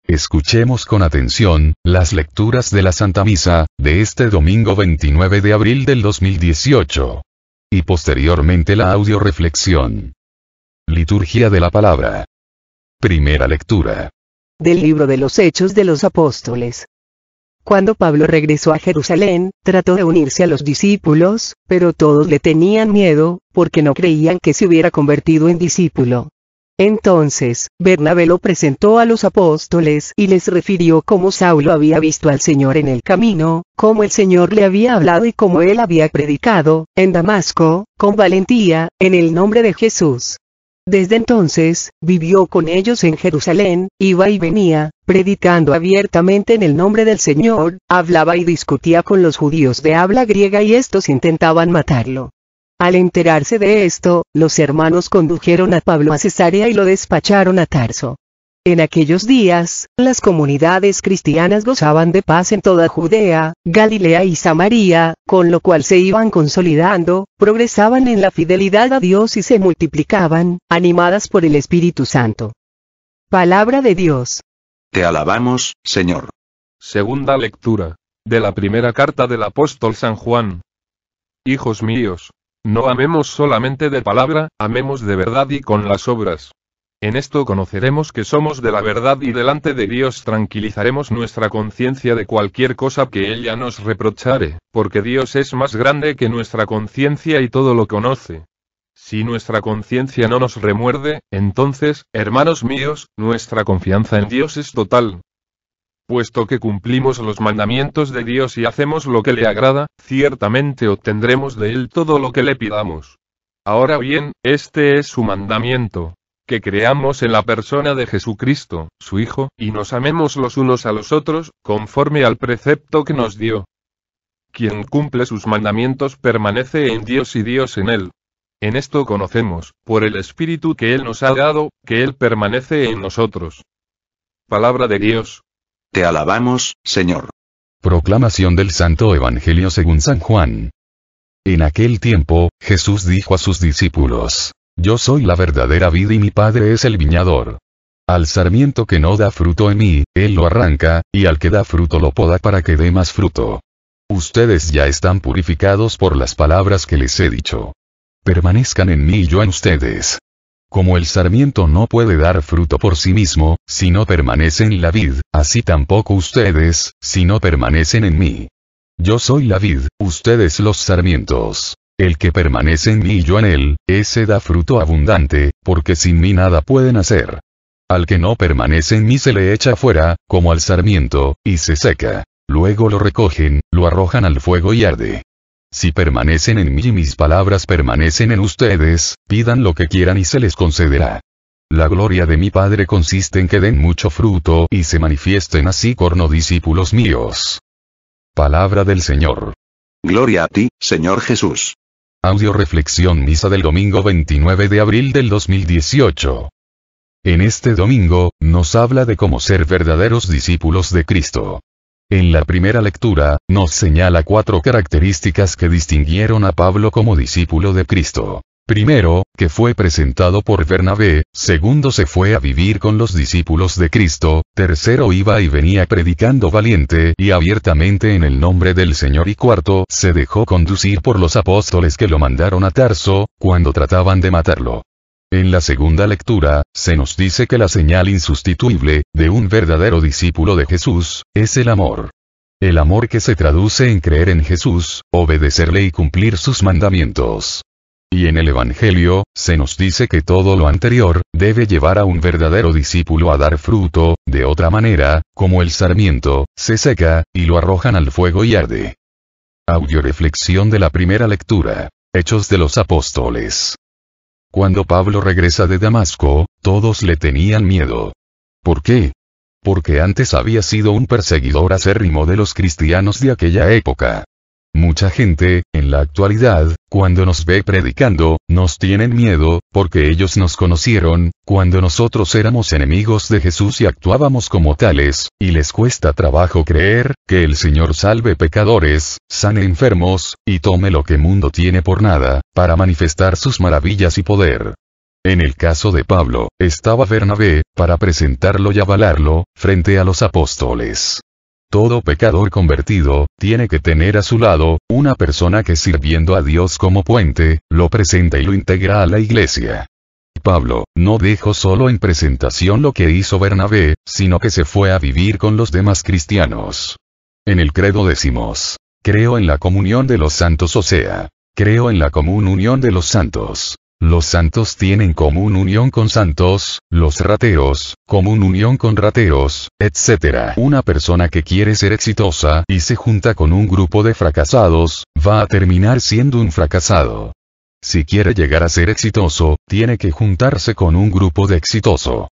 Escuchemos con atención, las lecturas de la Santa Misa, de este domingo 29 de abril del 2018. Y posteriormente la audioreflexión. Liturgia de la Palabra. Primera lectura. Del libro de los Hechos de los Apóstoles. Cuando Pablo regresó a Jerusalén, trató de unirse a los discípulos, pero todos le tenían miedo, porque no creían que se hubiera convertido en discípulo. Entonces, Bernabé lo presentó a los apóstoles y les refirió cómo Saulo había visto al Señor en el camino, cómo el Señor le había hablado y cómo él había predicado, en Damasco, con valentía, en el nombre de Jesús. Desde entonces, vivió con ellos en Jerusalén, iba y venía, predicando abiertamente en el nombre del Señor, hablaba y discutía con los judíos de habla griega y estos intentaban matarlo. Al enterarse de esto, los hermanos condujeron a Pablo a Cesarea y lo despacharon a Tarso. En aquellos días, las comunidades cristianas gozaban de paz en toda Judea, Galilea y Samaria, con lo cual se iban consolidando, progresaban en la fidelidad a Dios y se multiplicaban, animadas por el Espíritu Santo. Palabra de Dios. Te alabamos, Señor. Segunda lectura. De la primera carta del apóstol San Juan. Hijos míos, no amemos solamente de palabra, amemos de verdad y con las obras. En esto conoceremos que somos de la verdad y delante de Dios tranquilizaremos nuestra conciencia de cualquier cosa que ella nos reprochare, porque Dios es más grande que nuestra conciencia y todo lo conoce. Si nuestra conciencia no nos remuerde, entonces, hermanos míos, nuestra confianza en Dios es total. Puesto que cumplimos los mandamientos de Dios y hacemos lo que le agrada, ciertamente obtendremos de Él todo lo que le pidamos. Ahora bien, este es su mandamiento, que creamos en la persona de Jesucristo, su Hijo, y nos amemos los unos a los otros, conforme al precepto que nos dio. Quien cumple sus mandamientos permanece en Dios y Dios en él. En esto conocemos, por el Espíritu que Él nos ha dado, que Él permanece en nosotros. Palabra de Dios. Te alabamos, Señor. Proclamación del Santo Evangelio según San Juan. En aquel tiempo, Jesús dijo a sus discípulos: Yo soy la verdadera vid y mi Padre es el viñador. Al sarmiento que no da fruto en mí, Él lo arranca, y al que da fruto lo poda para que dé más fruto. Ustedes ya están purificados por las palabras que les he dicho. Permanezcan en mí y yo en ustedes. Como el sarmiento no puede dar fruto por sí mismo, si no permanece en la vid, así tampoco ustedes, si no permanecen en mí. Yo soy la vid, ustedes los sarmientos. El que permanece en mí y yo en él, ese da fruto abundante, porque sin mí nada pueden hacer. Al que no permanece en mí se le echa fuera, como al sarmiento, y se seca. Luego lo recogen, lo arrojan al fuego y arde. Si permanecen en mí y mis palabras permanecen en ustedes, pidan lo que quieran y se les concederá. La gloria de mi Padre consiste en que den mucho fruto y se manifiesten así como discípulos míos. Palabra del Señor. Gloria a ti, Señor Jesús. Audioreflexión Misa del domingo 29 de abril del 2018. En este domingo, nos habla de cómo ser verdaderos discípulos de Cristo. En la primera lectura, nos señala 4 características que distinguieron a Pablo como discípulo de Cristo. Primero, que fue presentado por Bernabé; segundo, se fue a vivir con los discípulos de Cristo; tercero, iba y venía predicando valiente y abiertamente en el nombre del Señor; y cuarto, se dejó conducir por los apóstoles que lo mandaron a Tarso, cuando trataban de matarlo. En la segunda lectura, se nos dice que la señal insustituible, de un verdadero discípulo de Jesús, es el amor. El amor que se traduce en creer en Jesús, obedecerle y cumplir sus mandamientos. Y en el Evangelio, se nos dice que todo lo anterior, debe llevar a un verdadero discípulo a dar fruto; de otra manera, como el sarmiento, se seca, y lo arrojan al fuego y arde. Audioreflexión de la primera lectura. Hechos de los Apóstoles. Cuando Pablo regresa de Damasco, todos le tenían miedo. ¿Por qué? Porque antes había sido un perseguidor acérrimo de los cristianos de aquella época. Mucha gente, en la actualidad, cuando nos ve predicando, nos tienen miedo, porque ellos nos conocieron, cuando nosotros éramos enemigos de Jesús y actuábamos como tales, y les cuesta trabajo creer, que el Señor salve pecadores, sane enfermos, y tome lo que mundo tiene por nada, para manifestar sus maravillas y poder. En el caso de Pablo, estaba Bernabé, para presentarlo y avalarlo, frente a los apóstoles. Todo pecador convertido, tiene que tener a su lado, una persona que sirviendo a Dios como puente, lo presenta y lo integra a la iglesia. Pablo, no dejó solo en presentación lo que hizo Bernabé, sino que se fue a vivir con los demás cristianos. En el credo decimos, creo en la comunión de los santos, o sea, creo en la común unión de los santos. Los santos tienen común unión con santos, los rateros, común unión con rateros, etc. Una persona que quiere ser exitosa y se junta con un grupo de fracasados, va a terminar siendo un fracasado. Si quiere llegar a ser exitoso, tiene que juntarse con un grupo de exitoso.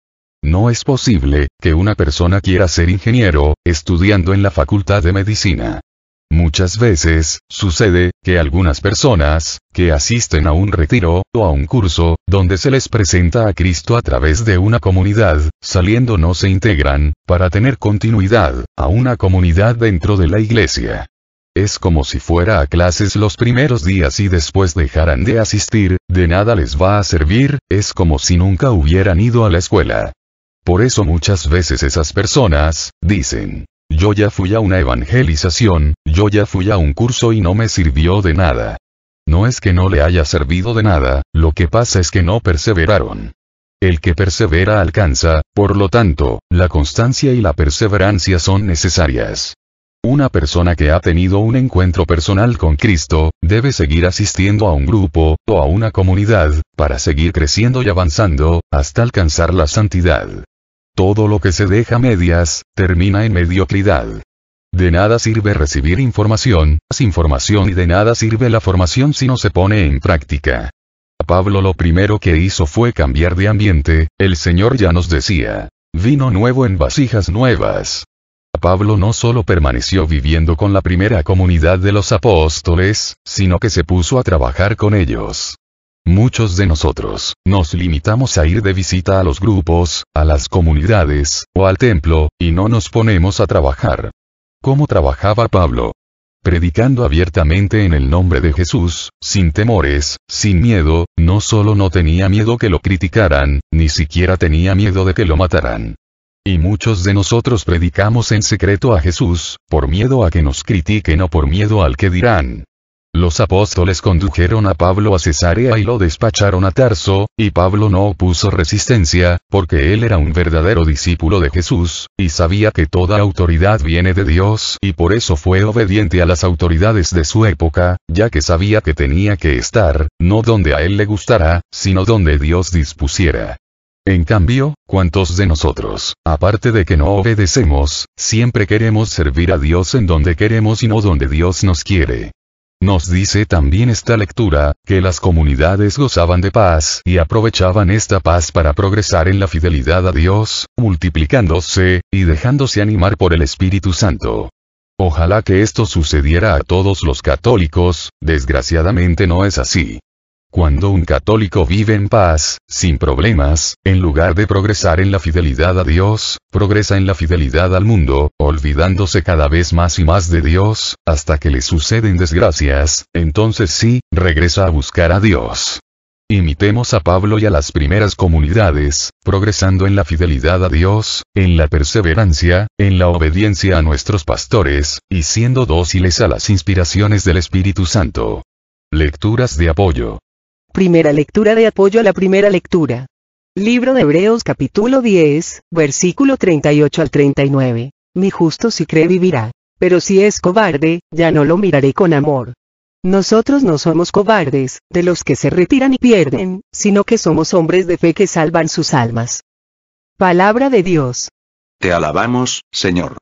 No es posible que una persona quiera ser ingeniero, estudiando en la facultad de medicina. Muchas veces, sucede, que algunas personas, que asisten a un retiro, o a un curso, donde se les presenta a Cristo a través de una comunidad, saliendo no se integran, para tener continuidad, a una comunidad dentro de la iglesia. Es como si fuera a clases los primeros días y después dejaran de asistir, de nada les va a servir, es como si nunca hubieran ido a la escuela. Por eso muchas veces esas personas, dicen, yo ya fui a una evangelización, yo ya fui a un curso y no me sirvió de nada. No es que no le haya servido de nada, lo que pasa es que no perseveraron. El que persevera alcanza, por lo tanto, la constancia y la perseverancia son necesarias. Una persona que ha tenido un encuentro personal con Cristo, debe seguir asistiendo a un grupo, o a una comunidad, para seguir creciendo y avanzando, hasta alcanzar la santidad. Todo lo que se deja a medias, termina en mediocridad. De nada sirve recibir información, y de nada sirve la formación si no se pone en práctica. Pablo lo primero que hizo fue cambiar de ambiente, el Señor ya nos decía, vino nuevo en vasijas nuevas. Pablo no solo permaneció viviendo con la primera comunidad de los apóstoles, sino que se puso a trabajar con ellos. Muchos de nosotros, nos limitamos a ir de visita a los grupos, a las comunidades, o al templo, y no nos ponemos a trabajar. ¿Cómo trabajaba Pablo? Predicando abiertamente en el nombre de Jesús, sin temores, sin miedo, no solo no tenía miedo que lo criticaran, ni siquiera tenía miedo de que lo mataran. Y muchos de nosotros predicamos en secreto a Jesús, por miedo a que nos critiquen o por miedo al que dirán. Los apóstoles condujeron a Pablo a Cesarea y lo despacharon a Tarso, y Pablo no opuso resistencia, porque él era un verdadero discípulo de Jesús, y sabía que toda autoridad viene de Dios, y por eso fue obediente a las autoridades de su época, ya que sabía que tenía que estar, no donde a él le gustara, sino donde Dios dispusiera. En cambio, ¿cuántos de nosotros, aparte de que no obedecemos, siempre queremos servir a Dios en donde queremos y no donde Dios nos quiere? Nos dice también esta lectura, que las comunidades gozaban de paz y aprovechaban esta paz para progresar en la fidelidad a Dios, multiplicándose, y dejándose animar por el Espíritu Santo. Ojalá que esto sucediera a todos los católicos, desgraciadamente no es así. Cuando un católico vive en paz, sin problemas, en lugar de progresar en la fidelidad a Dios, progresa en la fidelidad al mundo, olvidándose cada vez más y más de Dios, hasta que le suceden desgracias, entonces sí, regresa a buscar a Dios. Imitemos a Pablo y a las primeras comunidades, progresando en la fidelidad a Dios, en la perseverancia, en la obediencia a nuestros pastores, y siendo dóciles a las inspiraciones del Espíritu Santo. Lecturas de apoyo. Primera lectura de apoyo a la primera lectura. Libro de Hebreos capítulo 10, versículo 38 al 39. Mi justo si cree vivirá, pero si es cobarde, ya no lo miraré con amor. Nosotros no somos cobardes, de los que se retiran y pierden, sino que somos hombres de fe que salvan sus almas. Palabra de Dios. Te alabamos, Señor.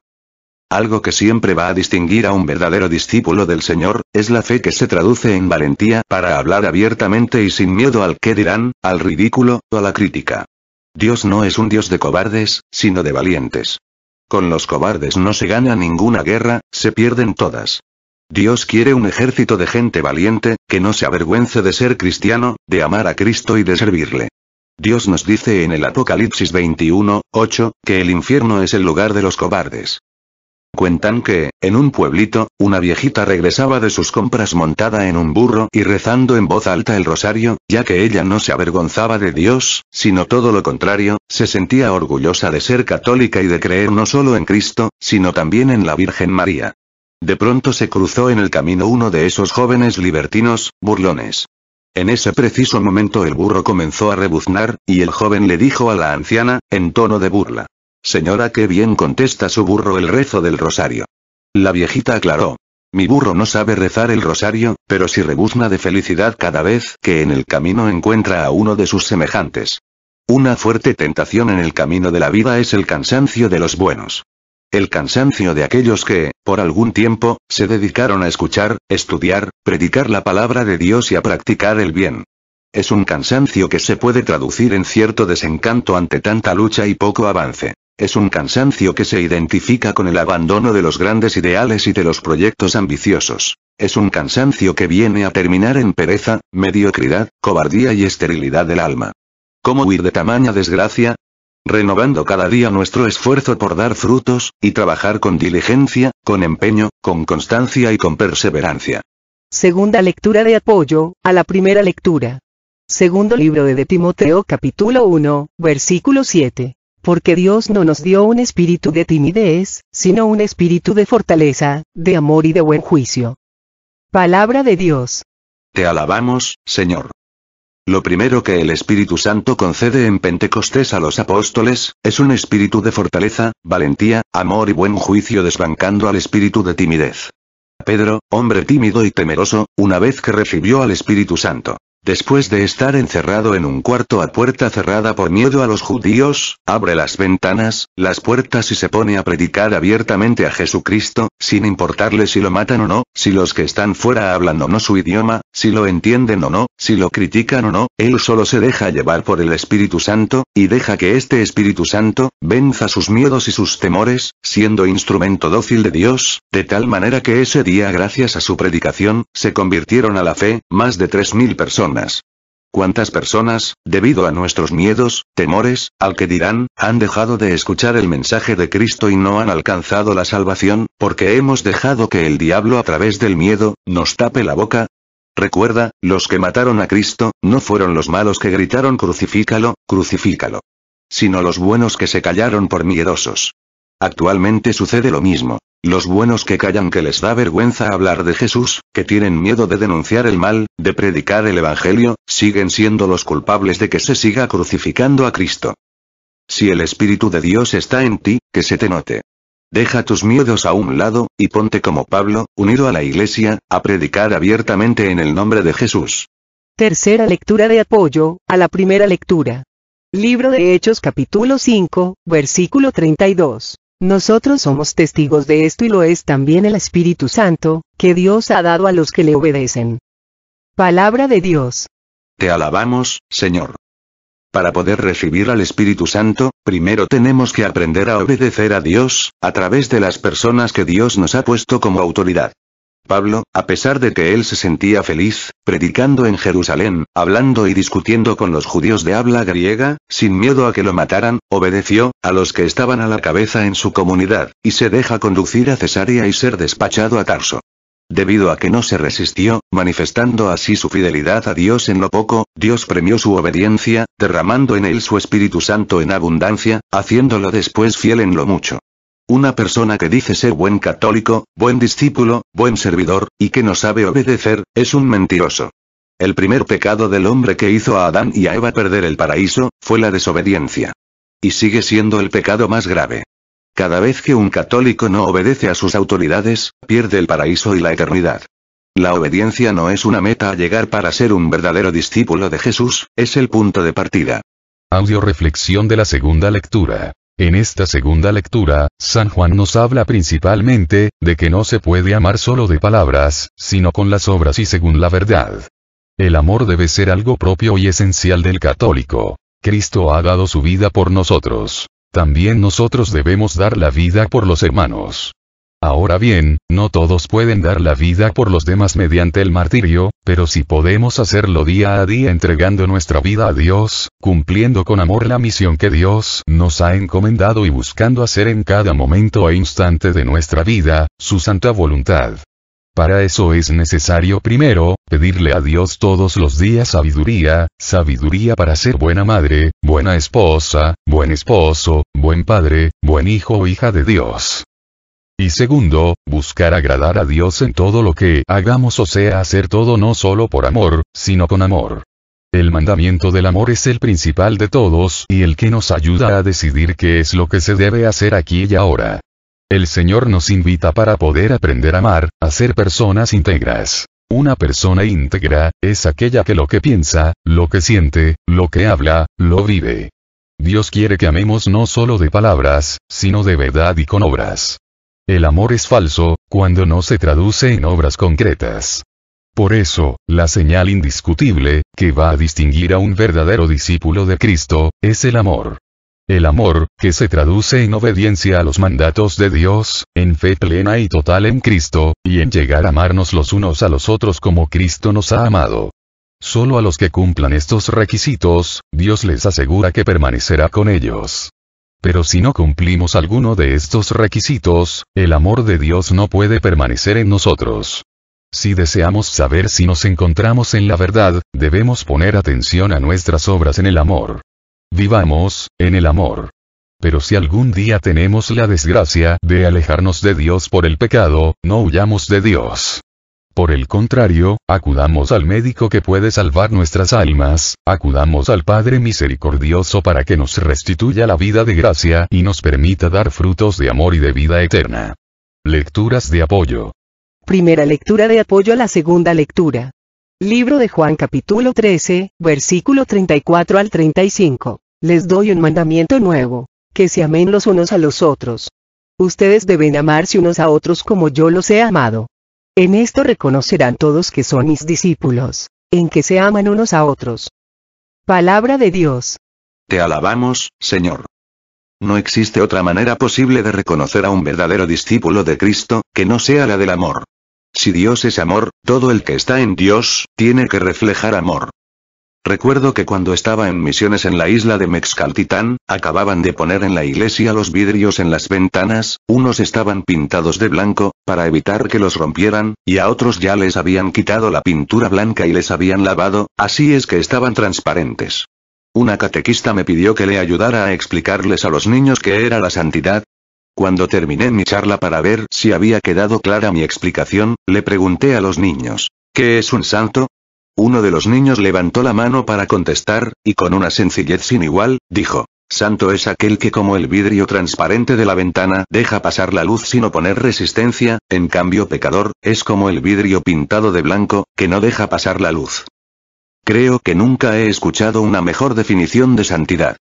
Algo que siempre va a distinguir a un verdadero discípulo del Señor, es la fe que se traduce en valentía para hablar abiertamente y sin miedo al qué dirán, al ridículo, o a la crítica. Dios no es un Dios de cobardes, sino de valientes. Con los cobardes no se gana ninguna guerra, se pierden todas. Dios quiere un ejército de gente valiente, que no se avergüence de ser cristiano, de amar a Cristo y de servirle. Dios nos dice en el Apocalipsis 21:8, que el infierno es el lugar de los cobardes. Cuentan que, en un pueblito, una viejita regresaba de sus compras montada en un burro y rezando en voz alta el rosario, ya que ella no se avergonzaba de Dios, sino todo lo contrario, se sentía orgullosa de ser católica y de creer no solo en Cristo, sino también en la Virgen María. De pronto se cruzó en el camino uno de esos jóvenes libertinos, burlones. En ese preciso momento el burro comenzó a rebuznar, y el joven le dijo a la anciana, en tono de burla: «Señora, qué bien contesta su burro el rezo del rosario». La viejita aclaró: «Mi burro no sabe rezar el rosario, pero sí rebuzna de felicidad cada vez que en el camino encuentra a uno de sus semejantes». Una fuerte tentación en el camino de la vida es el cansancio de los buenos. El cansancio de aquellos que, por algún tiempo, se dedicaron a escuchar, estudiar, predicar la palabra de Dios y a practicar el bien. Es un cansancio que se puede traducir en cierto desencanto ante tanta lucha y poco avance. Es un cansancio que se identifica con el abandono de los grandes ideales y de los proyectos ambiciosos. Es un cansancio que viene a terminar en pereza, mediocridad, cobardía y esterilidad del alma. ¿Cómo huir de tamaña desgracia? Renovando cada día nuestro esfuerzo por dar frutos, y trabajar con diligencia, con empeño, con constancia y con perseverancia. Segunda lectura de apoyo a la primera lectura. Segundo libro de Timoteo capítulo 1, versículo 7. Porque Dios no nos dio un espíritu de timidez, sino un espíritu de fortaleza, de amor y de buen juicio. Palabra de Dios. Te alabamos, Señor. Lo primero que el Espíritu Santo concede en Pentecostés a los apóstoles, es un espíritu de fortaleza, valentía, amor y buen juicio, desbancando al espíritu de timidez. Pedro, hombre tímido y temeroso, una vez que recibió al Espíritu Santo, después de estar encerrado en un cuarto a puerta cerrada por miedo a los judíos, abre las ventanas, las puertas y se pone a predicar abiertamente a Jesucristo, sin importarle si lo matan o no, si los que están fuera hablan o no su idioma, si lo entienden o no, si lo critican o no, él solo se deja llevar por el Espíritu Santo, y deja que este Espíritu Santo venza sus miedos y sus temores, siendo instrumento dócil de Dios, de tal manera que ese día, gracias a su predicación, se convirtieron a la fe, más de 3.000 personas. ¿Cuántas personas, debido a nuestros miedos, temores, al que dirán, han dejado de escuchar el mensaje de Cristo y no han alcanzado la salvación, porque hemos dejado que el diablo a través del miedo, nos tape la boca? Recuerda, los que mataron a Cristo, no fueron los malos que gritaron crucifícalo, crucifícalo, sino los buenos que se callaron por miedosos. Actualmente sucede lo mismo. Los buenos que callan, que les da vergüenza hablar de Jesús, que tienen miedo de denunciar el mal, de predicar el Evangelio, siguen siendo los culpables de que se siga crucificando a Cristo. Si el Espíritu de Dios está en ti, que se te note. Deja tus miedos a un lado, y ponte como Pablo, unido a la Iglesia, a predicar abiertamente en el nombre de Jesús. Tercera lectura de apoyo a la primera lectura. Libro de Hechos capítulo 5, versículo 32. Nosotros somos testigos de esto y lo es también el Espíritu Santo, que Dios ha dado a los que le obedecen. Palabra de Dios. Te alabamos, Señor. Para poder recibir al Espíritu Santo, primero tenemos que aprender a obedecer a Dios, a través de las personas que Dios nos ha puesto como autoridad. Pablo, a pesar de que él se sentía feliz, predicando en Jerusalén, hablando y discutiendo con los judíos de habla griega, sin miedo a que lo mataran, obedeció a los que estaban a la cabeza en su comunidad, y se deja conducir a Cesarea y ser despachado a Tarso. Debido a que no se resistió, manifestando así su fidelidad a Dios en lo poco, Dios premió su obediencia, derramando en él su Espíritu Santo en abundancia, haciéndolo después fiel en lo mucho. Una persona que dice ser buen católico, buen discípulo, buen servidor, y que no sabe obedecer, es un mentiroso. El primer pecado del hombre que hizo a Adán y a Eva perder el paraíso, fue la desobediencia. Y sigue siendo el pecado más grave. Cada vez que un católico no obedece a sus autoridades, pierde el paraíso y la eternidad. La obediencia no es una meta a llegar para ser un verdadero discípulo de Jesús, es el punto de partida. Audio reflexión de la segunda lectura. En esta segunda lectura, San Juan nos habla principalmente, de que no se puede amar solo de palabras, sino con las obras y según la verdad. El amor debe ser algo propio y esencial del católico. Cristo ha dado su vida por nosotros. También nosotros debemos dar la vida por los hermanos. Ahora bien, no todos pueden dar la vida por los demás mediante el martirio, pero sí podemos hacerlo día a día entregando nuestra vida a Dios, cumpliendo con amor la misión que Dios nos ha encomendado y buscando hacer en cada momento e instante de nuestra vida, su santa voluntad. Para eso es necesario primero, pedirle a Dios todos los días sabiduría, sabiduría para ser buena madre, buena esposa, buen esposo, buen padre, buen hijo o hija de Dios. Y segundo, buscar agradar a Dios en todo lo que hagamos, o sea, hacer todo no solo por amor, sino con amor. El mandamiento del amor es el principal de todos y el que nos ayuda a decidir qué es lo que se debe hacer aquí y ahora. El Señor nos invita para poder aprender a amar, a ser personas íntegras. Una persona íntegra es aquella que lo que piensa, lo que siente, lo que habla, lo vive. Dios quiere que amemos no solo de palabras, sino de verdad y con obras. El amor es falso, cuando no se traduce en obras concretas. Por eso, la señal indiscutible, que va a distinguir a un verdadero discípulo de Cristo, es el amor. El amor, que se traduce en obediencia a los mandatos de Dios, en fe plena y total en Cristo, y en llegar a amarnos los unos a los otros como Cristo nos ha amado. Solo a los que cumplan estos requisitos, Dios les asegura que permanecerá con ellos. Pero si no cumplimos alguno de estos requisitos, el amor de Dios no puede permanecer en nosotros. Si deseamos saber si nos encontramos en la verdad, debemos poner atención a nuestras obras en el amor. Vivamos en el amor. Pero si algún día tenemos la desgracia de alejarnos de Dios por el pecado, no huyamos de Dios. Por el contrario, acudamos al médico que puede salvar nuestras almas, acudamos al Padre misericordioso para que nos restituya la vida de gracia y nos permita dar frutos de amor y de vida eterna. Lecturas de apoyo. Primera lectura de apoyo a la segunda lectura. Libro de Juan capítulo 13, versículo 34 al 35. Les doy un mandamiento nuevo, que se amen los unos a los otros. Ustedes deben amarse unos a otros como yo los he amado. En esto reconocerán todos que son mis discípulos, en que se aman unos a otros. Palabra de Dios. Te alabamos, Señor. No existe otra manera posible de reconocer a un verdadero discípulo de Cristo, que no sea la del amor. Si Dios es amor, todo el que está en Dios, tiene que reflejar amor. Recuerdo que cuando estaba en misiones en la isla de Mexcaltitán, acababan de poner en la iglesia los vidrios en las ventanas, unos estaban pintados de blanco, para evitar que los rompieran, y a otros ya les habían quitado la pintura blanca y les habían lavado, así es que estaban transparentes. Una catequista me pidió que le ayudara a explicarles a los niños qué era la santidad. Cuando terminé mi charla para ver si había quedado clara mi explicación, le pregunté a los niños, ¿qué es un santo? Uno de los niños levantó la mano para contestar, y con una sencillez sin igual, dijo, santo es aquel que como el vidrio transparente de la ventana deja pasar la luz sin oponer resistencia, en cambio pecador, es como el vidrio pintado de blanco, que no deja pasar la luz. Creo que nunca he escuchado una mejor definición de santidad.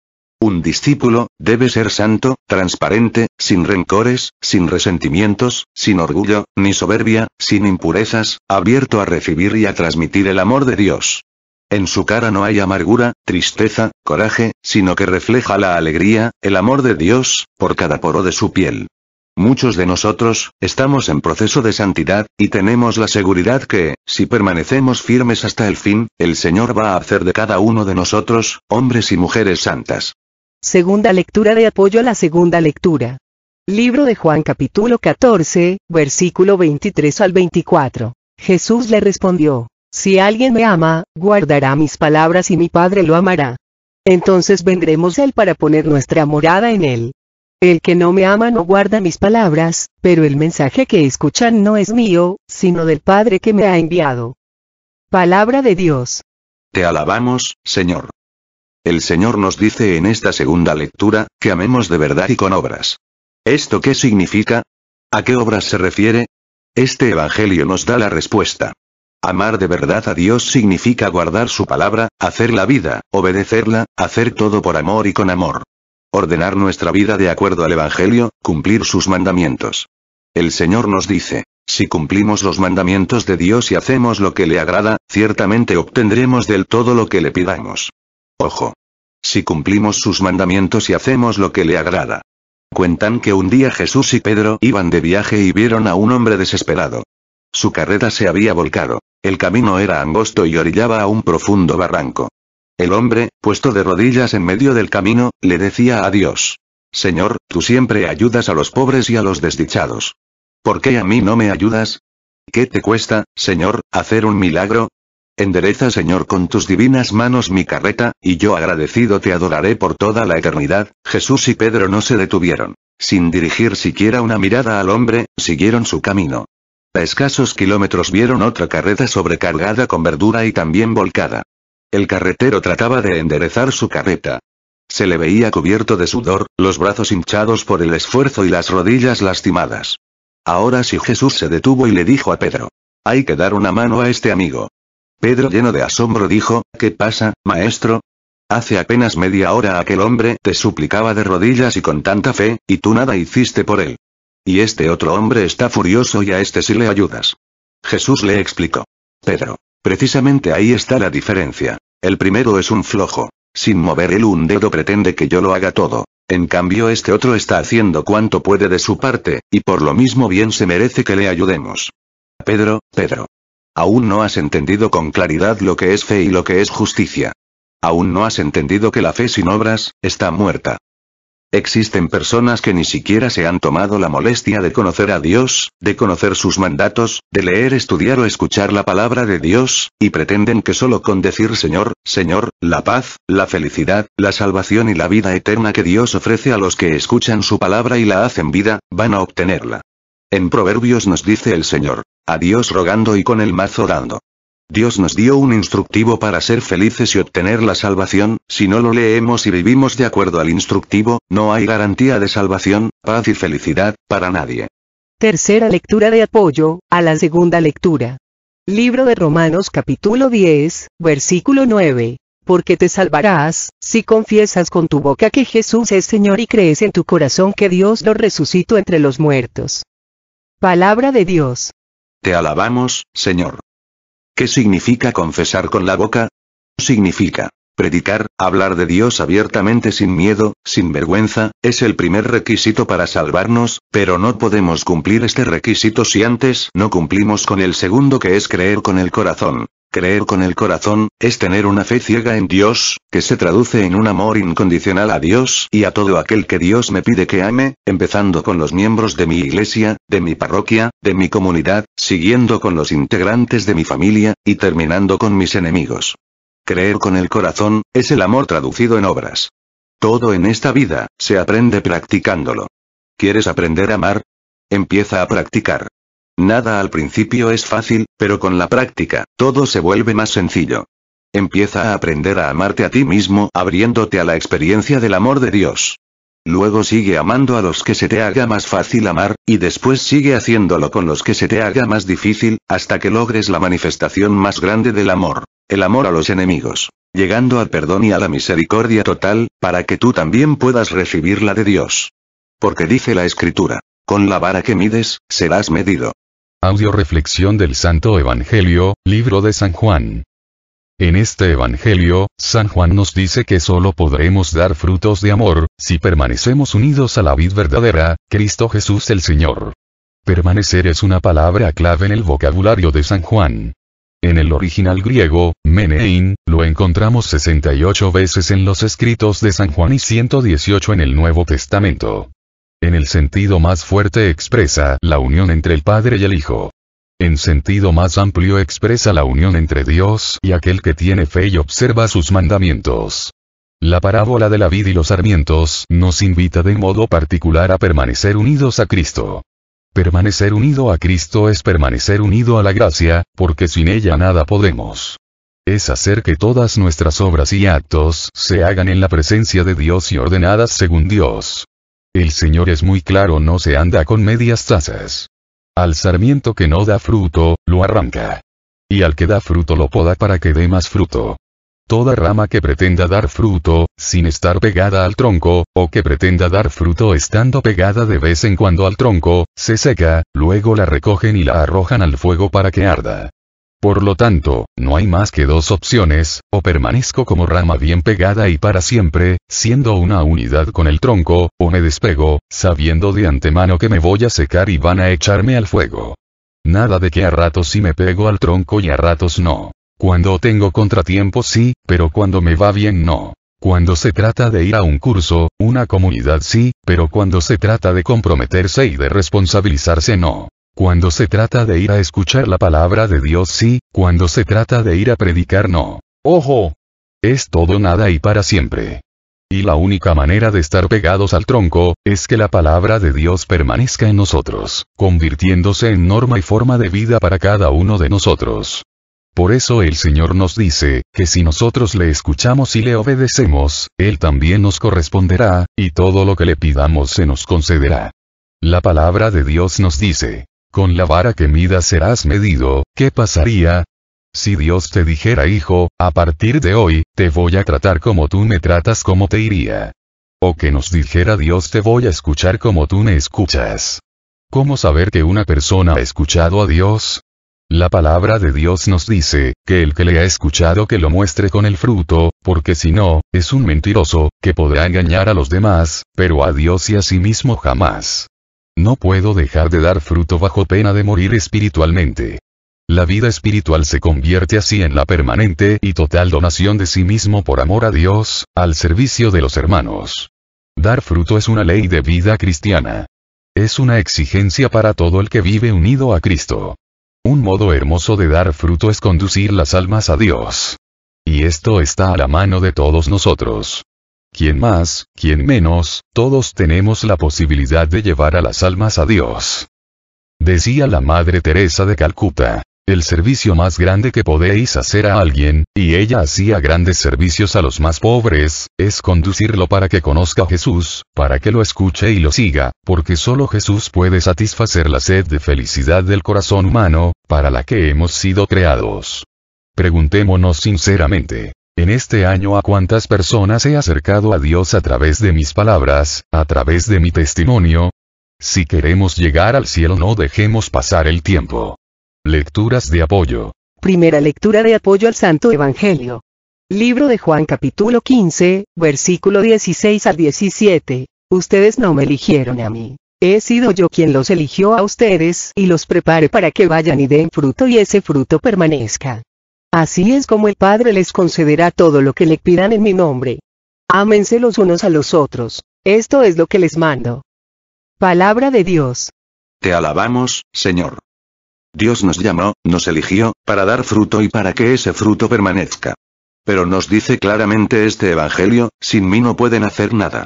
Un discípulo debe ser santo, transparente, sin rencores, sin resentimientos, sin orgullo, ni soberbia, sin impurezas, abierto a recibir y a transmitir el amor de Dios. En su cara no hay amargura, tristeza, coraje, sino que refleja la alegría, el amor de Dios, por cada poro de su piel. Muchos de nosotros, estamos en proceso de santidad, y tenemos la seguridad que, si permanecemos firmes hasta el fin, el Señor va a hacer de cada uno de nosotros, hombres y mujeres santas. Segunda lectura de apoyo a la segunda lectura. Libro de Juan capítulo 14, versículo 23 al 24. Jesús le respondió, si alguien me ama, guardará mis palabras y mi Padre lo amará. Entonces vendremos a él para poner nuestra morada en él. El que no me ama no guarda mis palabras, pero el mensaje que escuchan no es mío, sino del Padre que me ha enviado. Palabra de Dios. Te alabamos, Señor. El Señor nos dice en esta segunda lectura, que amemos de verdad y con obras. ¿Esto qué significa? ¿A qué obras se refiere? Este Evangelio nos da la respuesta. Amar de verdad a Dios significa guardar su palabra, hacer la vida, obedecerla, hacer todo por amor y con amor. Ordenar nuestra vida de acuerdo al Evangelio, cumplir sus mandamientos. El Señor nos dice, si cumplimos los mandamientos de Dios y hacemos lo que le agrada, ciertamente obtendremos del todo lo que le pidamos. Ojo. Si cumplimos sus mandamientos y hacemos lo que le agrada. Cuentan que un día Jesús y Pedro iban de viaje y vieron a un hombre desesperado. Su carreta se había volcado. El camino era angosto y orillaba a un profundo barranco. El hombre, puesto de rodillas en medio del camino, le decía a Dios: Señor, tú siempre ayudas a los pobres y a los desdichados. ¿Por qué a mí no me ayudas? ¿Qué te cuesta, Señor, hacer un milagro? Endereza, Señor, con tus divinas manos mi carreta, y yo agradecido te adoraré por toda la eternidad. Jesús y Pedro no se detuvieron. Sin dirigir siquiera una mirada al hombre, siguieron su camino. A escasos kilómetros vieron otra carreta sobrecargada con verdura y también volcada. El carretero trataba de enderezar su carreta. Se le veía cubierto de sudor, los brazos hinchados por el esfuerzo y las rodillas lastimadas. Ahora sí Jesús se detuvo y le dijo a Pedro: hay que dar una mano a este amigo. Pedro, lleno de asombro, dijo: ¿Qué pasa, maestro? Hace apenas media hora aquel hombre te suplicaba de rodillas y con tanta fe, y tú nada hiciste por él. Y este otro hombre está furioso y a este sí le ayudas. Jesús le explicó: Pedro, precisamente ahí está la diferencia. El primero es un flojo. Sin mover él un dedo pretende que yo lo haga todo. En cambio este otro está haciendo cuanto puede de su parte, y por lo mismo bien se merece que le ayudemos. Pedro, aún no has entendido con claridad lo que es fe y lo que es justicia. Aún no has entendido que la fe sin obras está muerta. Existen personas que ni siquiera se han tomado la molestia de conocer a Dios, de conocer sus mandatos, de leer, estudiar o escuchar la palabra de Dios, y pretenden que solo con decir Señor, Señor, la paz, la felicidad, la salvación y la vida eterna que Dios ofrece a los que escuchan su palabra y la hacen vida, van a obtenerla. En Proverbios nos dice el Señor: a Dios rogando y con el mazo dando. Dios nos dio un instructivo para ser felices y obtener la salvación. Si no lo leemos y vivimos de acuerdo al instructivo, no hay garantía de salvación, paz y felicidad, para nadie. Tercera lectura de apoyo a la segunda lectura. Libro de Romanos capítulo 10, versículo 9. Porque te salvarás, si confiesas con tu boca que Jesús es Señor y crees en tu corazón que Dios lo resucitó entre los muertos. Palabra de Dios. Te alabamos, Señor. ¿Qué significa confesar con la boca? Significa predicar, hablar de Dios abiertamente sin miedo, sin vergüenza, es el primer requisito para salvarnos, pero no podemos cumplir este requisito si antes no cumplimos con el segundo, que es creer con el corazón. Creer con el corazón, es tener una fe ciega en Dios, que se traduce en un amor incondicional a Dios y a todo aquel que Dios me pide que ame, empezando con los miembros de mi iglesia, de mi parroquia, de mi comunidad, siguiendo con los integrantes de mi familia, y terminando con mis enemigos. Creer con el corazón, es el amor traducido en obras. Todo en esta vida, se aprende practicándolo. ¿Quieres aprender a amar? Empieza a practicar. Nada al principio es fácil, pero con la práctica, todo se vuelve más sencillo. Empieza a aprender a amarte a ti mismo, abriéndote a la experiencia del amor de Dios. Luego sigue amando a los que se te haga más fácil amar, y después sigue haciéndolo con los que se te haga más difícil, hasta que logres la manifestación más grande del amor, el amor a los enemigos, llegando al perdón y a la misericordia total, para que tú también puedas recibir la de Dios. Porque dice la Escritura: con la vara que mides, serás medido. Audio reflexión del Santo Evangelio, libro de San Juan. En este Evangelio, San Juan nos dice que solo podremos dar frutos de amor, si permanecemos unidos a la vid verdadera, Cristo Jesús el Señor. Permanecer es una palabra clave en el vocabulario de San Juan. En el original griego, menein, lo encontramos 68 veces en los escritos de San Juan y 118 en el Nuevo Testamento. En el sentido más fuerte expresa la unión entre el Padre y el Hijo. En sentido más amplio expresa la unión entre Dios y aquel que tiene fe y observa sus mandamientos. La parábola de la vid y los sarmientos nos invita de modo particular a permanecer unidos a Cristo. Permanecer unido a Cristo es permanecer unido a la gracia, porque sin ella nada podemos. Es hacer que todas nuestras obras y actos se hagan en la presencia de Dios y ordenadas según Dios. El Señor es muy claro: no se anda con medias tazas. Al sarmiento que no da fruto, lo arranca. Y al que da fruto lo poda para que dé más fruto. Toda rama que pretenda dar fruto, sin estar pegada al tronco, o que pretenda dar fruto estando pegada de vez en cuando al tronco, se seca, luego la recogen y la arrojan al fuego para que arda. Por lo tanto, no hay más que dos opciones: o permanezco como rama bien pegada y para siempre, siendo una unidad con el tronco, o me despego, sabiendo de antemano que me voy a secar y van a echarme al fuego. Nada de que a ratos sí me pego al tronco y a ratos no. Cuando tengo contratiempos sí, pero cuando me va bien no. Cuando se trata de ir a un curso, una comunidad sí, pero cuando se trata de comprometerse y de responsabilizarse no. Cuando se trata de ir a escuchar la palabra de Dios sí, cuando se trata de ir a predicar no. ¡Ojo! Es todo nada y para siempre. Y la única manera de estar pegados al tronco, es que la palabra de Dios permanezca en nosotros, convirtiéndose en norma y forma de vida para cada uno de nosotros. Por eso el Señor nos dice, que si nosotros le escuchamos y le obedecemos, Él también nos corresponderá, y todo lo que le pidamos se nos concederá. La palabra de Dios nos dice: con la vara que midas serás medido. ¿Qué pasaría si Dios te dijera: hijo, a partir de hoy, te voy a tratar como tú me tratas? ¿Cómo te iría? O que nos dijera Dios: te voy a escuchar como tú me escuchas. ¿Cómo saber que una persona ha escuchado a Dios? La palabra de Dios nos dice, que el que le ha escuchado que lo muestre con el fruto, porque si no, es un mentiroso, que podrá engañar a los demás, pero a Dios y a sí mismo jamás. No puedo dejar de dar fruto bajo pena de morir espiritualmente. La vida espiritual se convierte así en la permanente y total donación de sí mismo por amor a Dios, al servicio de los hermanos. Dar fruto es una ley de vida cristiana. Es una exigencia para todo el que vive unido a Cristo. Un modo hermoso de dar fruto es conducir las almas a Dios. Y esto está a la mano de todos nosotros. Quien más, quien menos, todos tenemos la posibilidad de llevar a las almas a Dios. Decía la Madre Teresa de Calcuta: el servicio más grande que podéis hacer a alguien, y ella hacía grandes servicios a los más pobres, es conducirlo para que conozca a Jesús, para que lo escuche y lo siga, porque solo Jesús puede satisfacer la sed de felicidad del corazón humano, para la que hemos sido creados. Preguntémonos sinceramente: en este año, ¿a cuántas personas he acercado a Dios a través de mis palabras, a través de mi testimonio? Si queremos llegar al cielo, no dejemos pasar el tiempo. Lecturas de apoyo. Primera lectura de apoyo al Santo Evangelio. Libro de Juan capítulo 15, versículo 16 al 17. Ustedes no me eligieron a mí. He sido yo quien los eligió a ustedes y los prepare para que vayan y den fruto y ese fruto permanezca. Así es como el Padre les concederá todo lo que le pidan en mi nombre. Ámense los unos a los otros. Esto es lo que les mando. Palabra de Dios. Te alabamos, Señor. Dios nos llamó, nos eligió, para dar fruto y para que ese fruto permanezca. Pero nos dice claramente este Evangelio: sin mí no pueden hacer nada.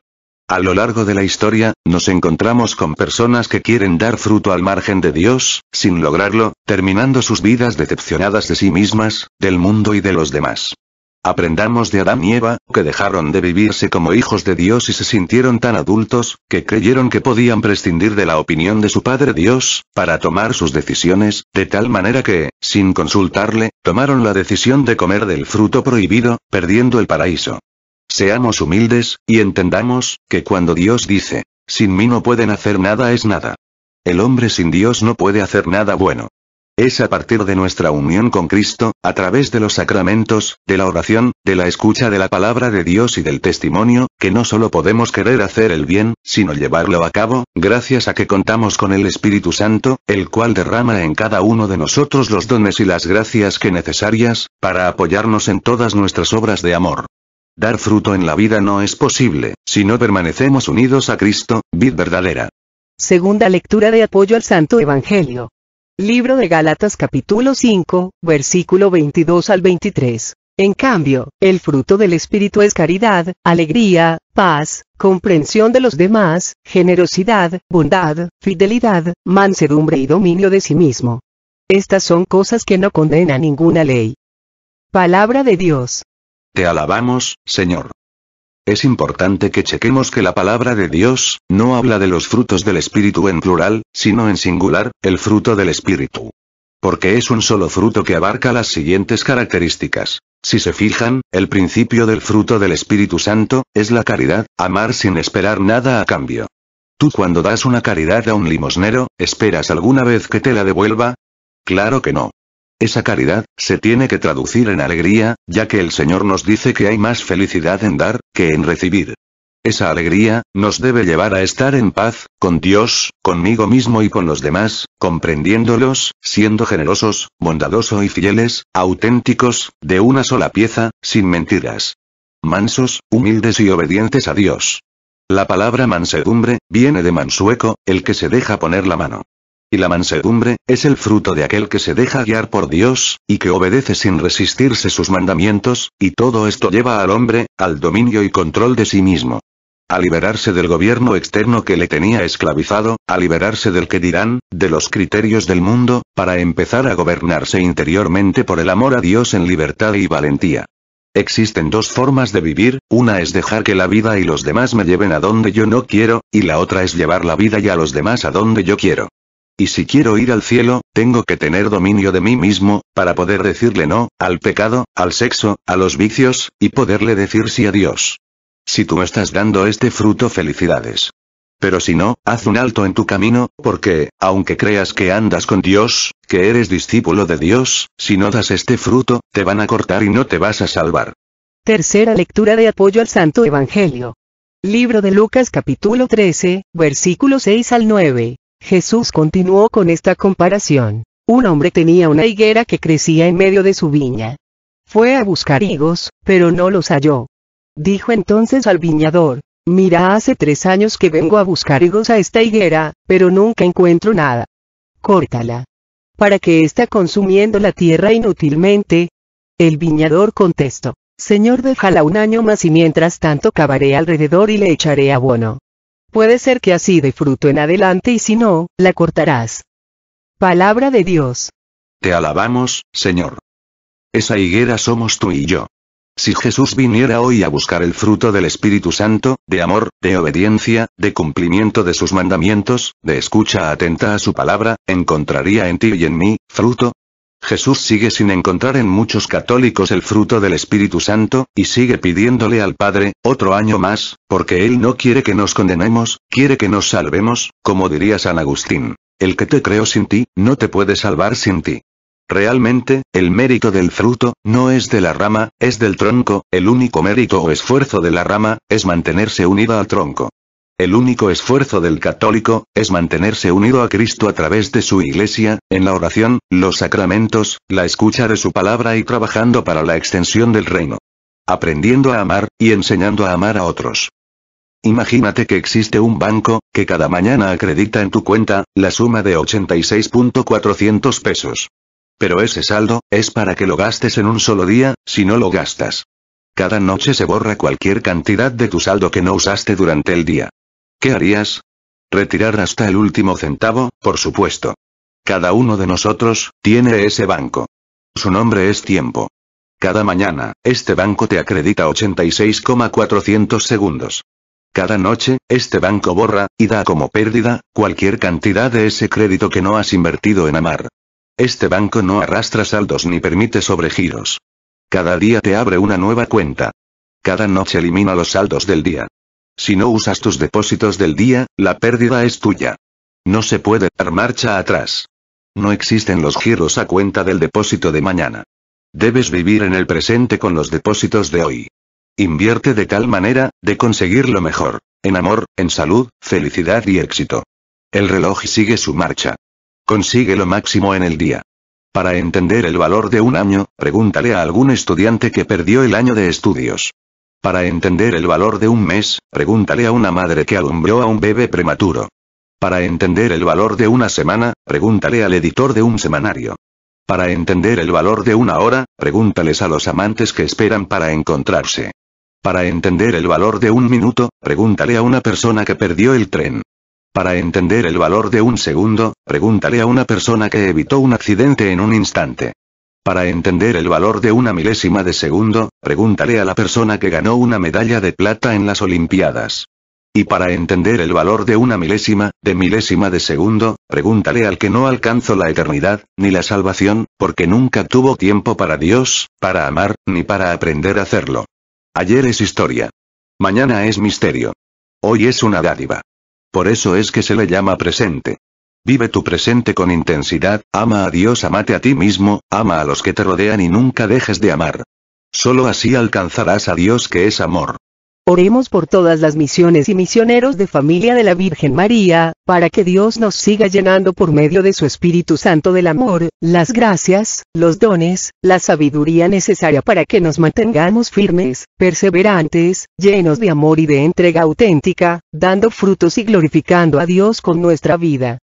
A lo largo de la historia, nos encontramos con personas que quieren dar fruto al margen de Dios, sin lograrlo, terminando sus vidas decepcionadas de sí mismas, del mundo y de los demás. Aprendamos de Adán y Eva, que dejaron de vivirse como hijos de Dios y se sintieron tan adultos, que creyeron que podían prescindir de la opinión de su Padre Dios, para tomar sus decisiones, de tal manera que, sin consultarle, tomaron la decisión de comer del fruto prohibido, perdiendo el paraíso. Seamos humildes, y entendamos, que cuando Dios dice: sin mí no pueden hacer nada, es nada. El hombre sin Dios no puede hacer nada bueno. Es a partir de nuestra unión con Cristo, a través de los sacramentos, de la oración, de la escucha de la palabra de Dios y del testimonio, que no solo podemos querer hacer el bien, sino llevarlo a cabo, gracias a que contamos con el Espíritu Santo, el cual derrama en cada uno de nosotros los dones y las gracias que necesarias, para apoyarnos en todas nuestras obras de amor. Dar fruto en la vida no es posible, si no permanecemos unidos a Cristo, vid verdadera. Segunda lectura de apoyo al Santo Evangelio. Libro de Gálatas capítulo 5, versículo 22 al 23. En cambio, el fruto del Espíritu es caridad, alegría, paz, comprensión de los demás, generosidad, bondad, fidelidad, mansedumbre y dominio de sí mismo. Estas son cosas que no condena ninguna ley. Palabra de Dios. Te alabamos, Señor. Es importante que chequemos que la palabra de Dios no habla de los frutos del Espíritu en plural, sino en singular, el fruto del Espíritu. Porque es un solo fruto que abarca las siguientes características. Si se fijan, el principio del fruto del Espíritu Santo es la caridad, amar sin esperar nada a cambio. ¿Tú cuando das una caridad a un limosnero, esperas alguna vez que te la devuelva? Claro que no. Esa caridad, se tiene que traducir en alegría, ya que el Señor nos dice que hay más felicidad en dar, que en recibir. Esa alegría, nos debe llevar a estar en paz, con Dios, conmigo mismo y con los demás, comprendiéndolos, siendo generosos, bondadosos y fieles, auténticos, de una sola pieza, sin mentiras. Mansos, humildes y obedientes a Dios. La palabra mansedumbre, viene de mansueco, el que se deja poner la mano. Y la mansedumbre, es el fruto de aquel que se deja guiar por Dios, y que obedece sin resistirse sus mandamientos, y todo esto lleva al hombre, al dominio y control de sí mismo. A liberarse del gobierno externo que le tenía esclavizado, a liberarse del que dirán, de los criterios del mundo, para empezar a gobernarse interiormente por el amor a Dios en libertad y valentía. Existen dos formas de vivir, una es dejar que la vida y los demás me lleven a donde yo no quiero, y la otra es llevar la vida y a los demás a donde yo quiero. Y si quiero ir al cielo, tengo que tener dominio de mí mismo, para poder decirle no, al pecado, al sexo, a los vicios, y poderle decir sí a Dios. Si tú estás dando este fruto, felicidades. Pero si no, haz un alto en tu camino, porque, aunque creas que andas con Dios, que eres discípulo de Dios, si no das este fruto, te van a cortar y no te vas a salvar. Tercera lectura de apoyo al Santo Evangelio. Libro de Lucas capítulo 13, versículos 6 al 9. Jesús continuó con esta comparación. Un hombre tenía una higuera que crecía en medio de su viña. Fue a buscar higos, pero no los halló. Dijo entonces al viñador: mira, hace 3 años que vengo a buscar higos a esta higuera, pero nunca encuentro nada. Córtala. ¿Para qué está consumiendo la tierra inútilmente? El viñador contestó: Señor, déjala un año más y mientras tanto cavaré alrededor y le echaré abono. Puede ser que así dé fruto en adelante y si no, la cortarás. Palabra de Dios. Te alabamos, Señor. Esa higuera somos tú y yo. Si Jesús viniera hoy a buscar el fruto del Espíritu Santo, de amor, de obediencia, de cumplimiento de sus mandamientos, de escucha atenta a su palabra, ¿encontraría en ti y en mí, fruto? Jesús sigue sin encontrar en muchos católicos el fruto del Espíritu Santo, y sigue pidiéndole al Padre, otro año más, porque Él no quiere que nos condenemos, quiere que nos salvemos, como diría San Agustín. El que te creó sin ti, no te puede salvar sin ti. Realmente, el mérito del fruto, no es de la rama, es del tronco, el único mérito o esfuerzo de la rama, es mantenerse unida al tronco. El único esfuerzo del católico, es mantenerse unido a Cristo a través de su Iglesia, en la oración, los sacramentos, la escucha de su palabra y trabajando para la extensión del reino. Aprendiendo a amar, y enseñando a amar a otros. Imagínate que existe un banco, que cada mañana acredita en tu cuenta, la suma de 86.400 pesos. Pero ese saldo, es para que lo gastes en un solo día, si no lo gastas. Cada noche se borra cualquier cantidad de tu saldo que no usaste durante el día. ¿Qué harías? Retirar hasta el último centavo, por supuesto. Cada uno de nosotros, tiene ese banco. Su nombre es tiempo. Cada mañana, este banco te acredita 86.400 segundos. Cada noche, este banco borra, y da como pérdida, cualquier cantidad de ese crédito que no has invertido en amar. Este banco no arrastra saldos ni permite sobregiros. Cada día te abre una nueva cuenta. Cada noche elimina los saldos del día. Si no usas tus depósitos del día, la pérdida es tuya. No se puede dar marcha atrás. No existen los giros a cuenta del depósito de mañana. Debes vivir en el presente con los depósitos de hoy. Invierte de tal manera, de conseguir lo mejor. En amor, en salud, felicidad y éxito. El reloj sigue su marcha. Consigue lo máximo en el día. Para entender el valor de un año, pregúntale a algún estudiante que perdió el año de estudios. Para entender el valor de un mes, pregúntale a una madre que alumbró a un bebé prematuro. Para entender el valor de una semana, pregúntale al editor de un semanario. Para entender el valor de una hora, pregúntales a los amantes que esperan para encontrarse. Para entender el valor de un minuto, pregúntale a una persona que perdió el tren. Para entender el valor de un segundo, pregúntale a una persona que evitó un accidente en un instante. Para entender el valor de una milésima de segundo, pregúntale a la persona que ganó una medalla de plata en las Olimpiadas. Y para entender el valor de una milésima de segundo, pregúntale al que no alcanzó la eternidad, ni la salvación, porque nunca tuvo tiempo para Dios, para amar, ni para aprender a hacerlo. Ayer es historia. Mañana es misterio. Hoy es una dádiva. Por eso es que se le llama presente. Vive tu presente con intensidad, ama a Dios, amate a ti mismo, ama a los que te rodean y nunca dejes de amar. Solo así alcanzarás a Dios, que es amor. Oremos por todas las misiones y misioneros de Familia de la Virgen María, para que Dios nos siga llenando por medio de su Espíritu Santo del amor, las gracias, los dones, la sabiduría necesaria para que nos mantengamos firmes, perseverantes, llenos de amor y de entrega auténtica, dando frutos y glorificando a Dios con nuestra vida.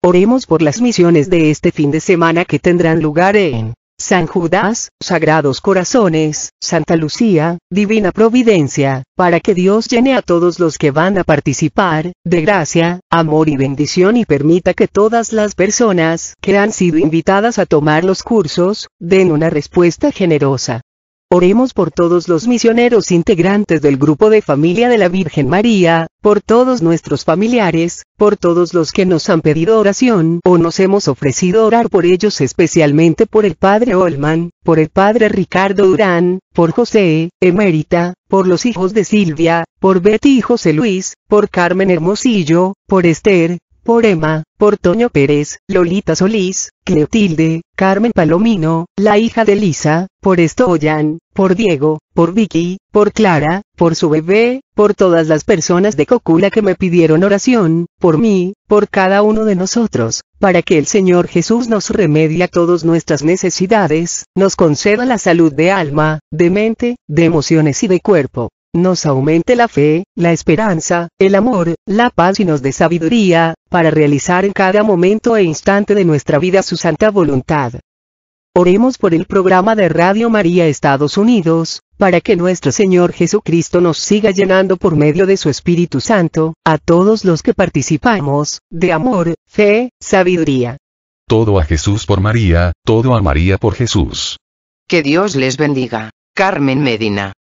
Oremos por las misiones de este fin de semana que tendrán lugar en San Judas, Sagrados Corazones, Santa Lucía, Divina Providencia, para que Dios llene a todos los que van a participar, de gracia, amor y bendición, y permita que todas las personas que han sido invitadas a tomar los cursos, den una respuesta generosa. Oremos por todos los misioneros integrantes del grupo de Familia de la Virgen María, por todos nuestros familiares, por todos los que nos han pedido oración o nos hemos ofrecido orar por ellos, especialmente por el Padre Olman, por el Padre Ricardo Durán, por José, Emérita, por los hijos de Silvia, por Betty y José Luis, por Carmen Hermosillo, por Esther, por Emma, por Toño Pérez, Lolita Solís, Cleotilde, Carmen Palomino, la hija de Lisa, por Estoyan, por Diego, por Vicky, por Clara, por su bebé, por todas las personas de Cocula que me pidieron oración, por mí, por cada uno de nosotros, para que el Señor Jesús nos remedie a todas nuestras necesidades, nos conceda la salud de alma, de mente, de emociones y de cuerpo. Nos aumente la fe, la esperanza, el amor, la paz y nos dé sabiduría, para realizar en cada momento e instante de nuestra vida su santa voluntad. Oremos por el programa de Radio María Estados Unidos, para que nuestro Señor Jesucristo nos siga llenando por medio de su Espíritu Santo, a todos los que participamos, de amor, fe, sabiduría. Todo a Jesús por María, todo a María por Jesús. Que Dios les bendiga. Carmen Medina.